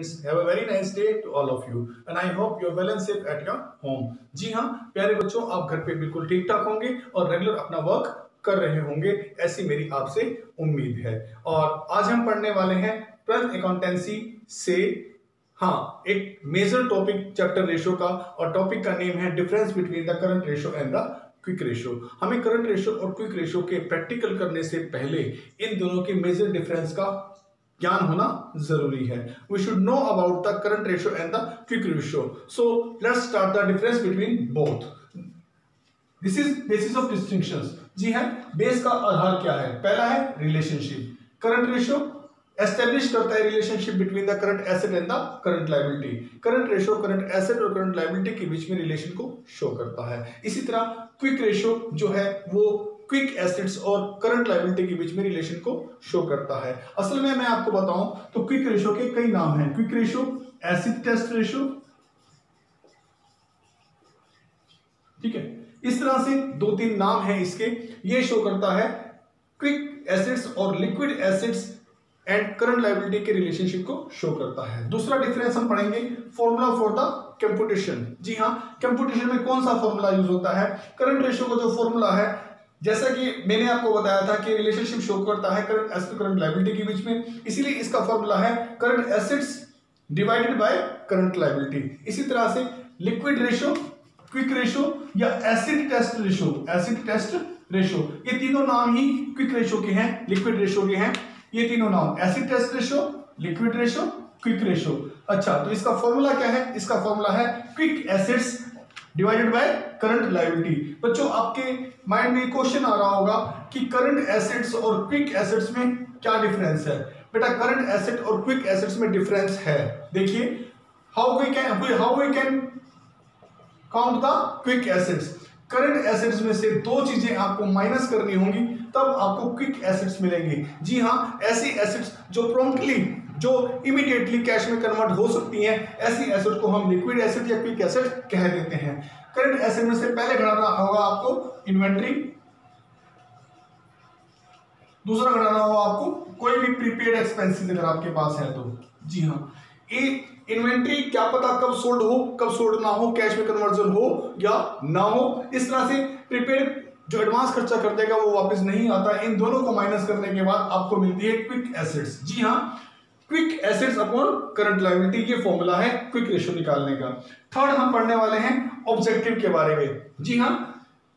students, have a very nice day to all of you and I hope you are well and safe at your home। जी हाँ प्यारे बच्चों, आप घर पे बिल्कुल ठीक ठाक होंगे और रेगुलर अपना वर्क कर रहे होंगे, ऐसी मेरी आपसे उम्मीद है। और आज हम पढ़ने वाले हैं 12th अकाउंटेंसी से एक मेजर टॉपिक चैप्टर रेशो का, और टॉपिक का नेम है difference between the current ratio and the quick ratio. हमें करंट रेशो और क्विक रेशो के प्रैक्टिकल करने से पहले इन दोनों के मेजर डिफरेंस का ज्ञान होना जरूरी है। We should know about the current ratio and the quick ratio. So let's start the difference between both. This is basis of distinctions. जी है, बेस का आधार क्या है? पहला है रिलेशनशिप। करंट रेशो एस्टेब्लिश करता है relationship between the current asset and the current liability. Current ratio current asset और करंट लायबिलिटी के बीच में रिलेशन को शो करता है। इसी तरह क्विक रेशो जो है वो क्विक एसेट्स और करंट लायबिलिटी के बीच में रिलेशन को शो करता है। असल में मैं आपको बताऊं तो क्विक रेशो के कई नाम हैं। Quick ratio, acid test ratio, ठीक है, इस तरह से दो तीन नाम हैं इसके। ये शो करता है क्विक एसेट्स और liquid assets and current liability के रिलेशनशिप को शो करता है। दूसरा डिफरेंस हम पढ़ेंगे फॉर्मूला फॉर द कंप्यूटेशन। जी हाँ, कंप्यूटेशन में कौन सा फॉर्मूला यूज होता है? करंट रेशो का जो फॉर्मूला है, जैसा कि मैंने आपको बताया था कि रिलेशनशिप शो करता है करंट एसेट करंट लायबिलिटी के बीच में, इसीलिए इसका फॉर्मूला है current assets divided by current liability. इसी तरह से लिक्विड रेशो, क्विक रेशो या acid test ratio, acid test ratio, ये तीनों नाम ही क्विक रेशो के हैं, लिक्विड रेशो के हैं। ये तीनों नाम acid test ratio, liquid ratio, quick ratio. अच्छा, तो इसका फॉर्मूला क्या है? इसका फॉर्मूला है quick assets divided by current liability. बच्चों, आपके माइंड में क्वेश्चन आ रहा होगा कि करंट एसेट्स और क्विक एसेट्स में क्या डिफरेंस है? बेटा, करंट एसेट और क्विक एसेट्स में डिफरेंस है। देखिए, how we can count the quick assets. Current assets में से दो चीजें आपको माइनस करनी होंगी, तब आपको क्विक एसेट्स मिलेंगे। जी हाँ, ऐसी एसेट्स जो प्रॉम्प्टली, जो इमीडिएटली कैश में कन्वर्ट हो सकती हैं, ऐसी एसेट को हम लिक्विड एसेट या क्विक एसेट कह देते हैं। करंट एसेट में से पहले घटाना होगा आपको इन्वेंट्री, दूसरा घटाना होगा आपको कोई भी प्रीपेड एक्सपेंसेस अगर आपके पास है तो। जी हाँ, इन्वेंट्री क्या पता कब सोल्ड हो, कब सोल्ड ना हो, कैश में कन्वर्जन हो या ना हो। इस तरह से प्रीपेड जो एडवांस खर्चा कर देगा वो वापस नहीं आता। इन दोनों को माइनस करने के बाद आपको मिलती है क्विक एसेट्स। जी हाँ, quick assets upon current liability, ये फॉर्मूला है क्विक रेशो निकालने का। थर्ड हम पढ़ने वाले हैं ऑब्जेक्टिव के बारे में। जी हाँ,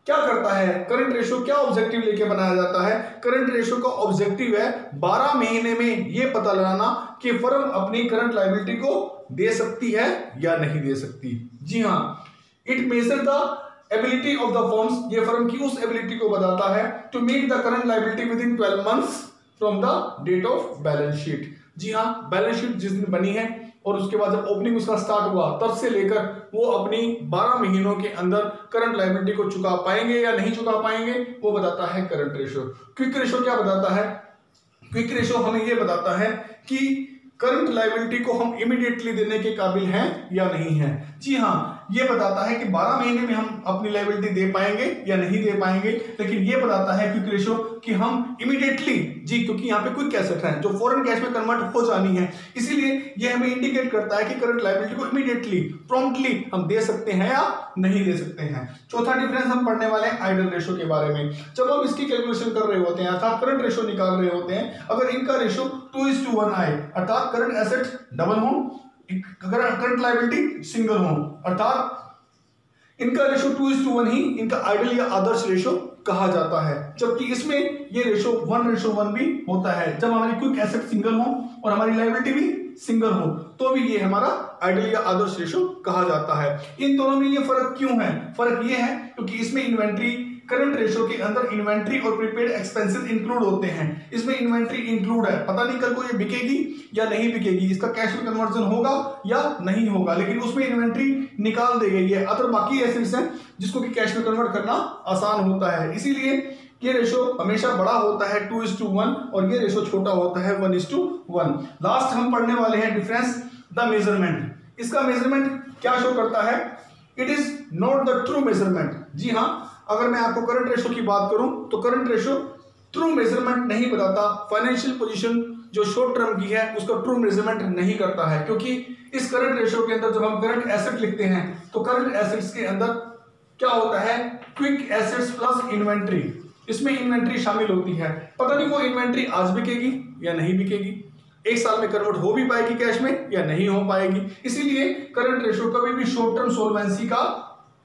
क्या करता है करंट रेशो, क्या ऑब्जेक्टिव लेके बनाया जाता है? करंट रेशो का ऑब्जेक्टिव है 12 महीने में ये पता लगाना कि फर्म अपनी करंट लायबिलिटी को दे सकती है या नहीं दे सकती। जी हाँ, it measure the ability of the firms, ये फर्म की उस एबिलिटी को बताता है to meet the current liability within 12 months from the date of balance sheet. जी हाँ, बैलेंस शीट जिस दिन बनी है और उसके बाद जब ओपनिंग उसका स्टार्ट हुआ तब से लेकर वो अपनी 12 महीनों के अंदर करंट लायबिलिटी को चुका पाएंगे या नहीं चुका पाएंगे, वो बताता है करंट रेशो। क्विक रेशो क्या बताता है? क्विक रेशो हमें ये बताता है कि करंट लायबिलिटी को हम इमीडिएटली देने के काबिल हैं या नहीं हैं। जी हाँ, ये बताता है कि 12 महीने में हम अपनी लायबिलिटी दे पाएंगे या नहीं दे पाएंगे। लेकिन ये बताता है क्विक रेशो कि हम इमीडिएटली, जी क्योंकि यहाँ पे क्विक एसेट है जो फॉरेन कैश में कन्वर्ट हो जानी है, इसीलिए ये हमें इंडिकेट करता है कि करंट लायबिलिटी को इमीडिएटली प्रॉम्प्टली हम दे सकते हैं या नहीं दे सकते हैं। चौथा डिफरेंस हम पढ़ने वाले हैं आइडल रेशो के बारे में। जब हम इसकी कैलकुलेशन कर रहे होते हैं, अर्थात करंट रेशो निकाल रहे होते हैं, अगर इनका रेशो 2:1 आए, अर्थात करंट एसेट डबल हो, अगर करंट लायबिलिटी सिंगल हो, अर्थात इनका रेशो 2:1 ही इनका आइडल या आदर्श रेशो कहा जाता है। जबकि इसमें ये रेशो 1:1 भी होता है। जब हमारी क्विक एसेट सिंगल हो और हमारी लायबिलिटी भी सिंगल हो तो भी ये हमारा आइडल या आदर्श रेशो कहा जाता है। इन दोनों में ये फर्क क्यों है? फर्क ये है क्योंकि इसमें इन्वेंट्री, करंट रेशो के अंदर इन्वेंट्री और प्रीपेड एक्सपेंसेस इंक्लूड होते हैं। इसमें इन्वेंट्री इंक्लूड है, पता नहीं कल को ये बिकेगी या नहीं बिकेगी, इसका कैश में कन्वर्जन होगा या नहीं होगा, लेकिन उसमें इन्वेंट्री निकाल दी गई है। अदर बाकी एसेट्स हैं जिसको कि कैश में कन्वर्ट करना आसान होता है, इसीलिए ये रेशो हमेशा बड़ा होता है 2:1 और ये रेशो छोटा होता है 1:1। लास्ट हम पढ़ने वाले हैं डिफरेंस द मेजरमेंट। इसका मेजरमेंट क्या शो करता है? It is not the true measurement. जी हाँ, अगर मैं आपको करंट रेशो की बात करूं तो करंट रेशो ट्रू मेजरमेंट नहीं बताता। फाइनेंशियल पोजीशन जो शॉर्ट टर्म की है उसका ट्रू मेजरमेंट नहीं करता है, क्योंकि इस करंट रेशियो के अंदर जब हम करंट एसेट लिखते हैं तो करंट एसेट्स के अंदर क्या होता है, क्विक एसेट्स प्लस इन्वेंट्री, इसमें इन्वेंट्री शामिल होती है। पता नहीं वो इन्वेंट्री आज बिकेगी या नहीं बिकेगी, एक साल में कन्वर्ट हो भी पाएगी कैश में या नहीं हो पाएगी। इसीलिए करंट रेशियो कभी भी शॉर्ट टर्म सोल्वेंसी का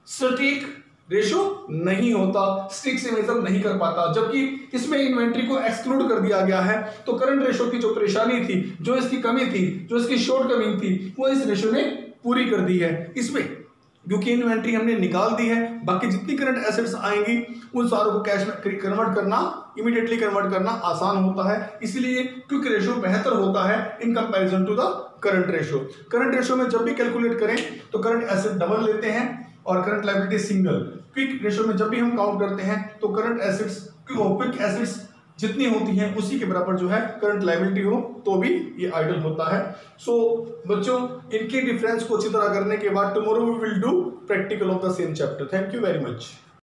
सटीक रेशियो नहीं होता, स्टिक से मेजर नहीं कर पाता। जबकि इसमें इन्वेंट्री को एक्सक्लूड कर दिया गया है, तो करंट रेशियो की जो परेशानी थी, जो इसकी कमी थी, जो इसकी शॉर्ट कमिंग थी, वो इस रेशियो ने पूरी कर दी है। इसमें क्योंकि इन्वेंट्री हमने निकाल दी है, बाकी जितनी करंट एसेट्स आएंगी उन सारों को कैश में कन्वर्ट करना, इमीडिएटली कन्वर्ट करना आसान होता है। इसलिए क्विक रेशियो बेहतर होता है in comparison to the current ratio. Current ratio में जब भी कैलकुलेट करें तो करंट एसेट डबल लेते हैं और current liability single. Quick ratio में जब भी हम काउंट करते हैं तो करंट एसेट्स, क्विक एसेट्स जितनी होती हैं उसी के बराबर जो है करंट लायबिलिटी हो तो भी ये आइडल होता है। सो बच्चों, इनके डिफरेंस को अच्छी तरह करने के बाद tomorrow we will do practical of the same chapter. Thank you very much.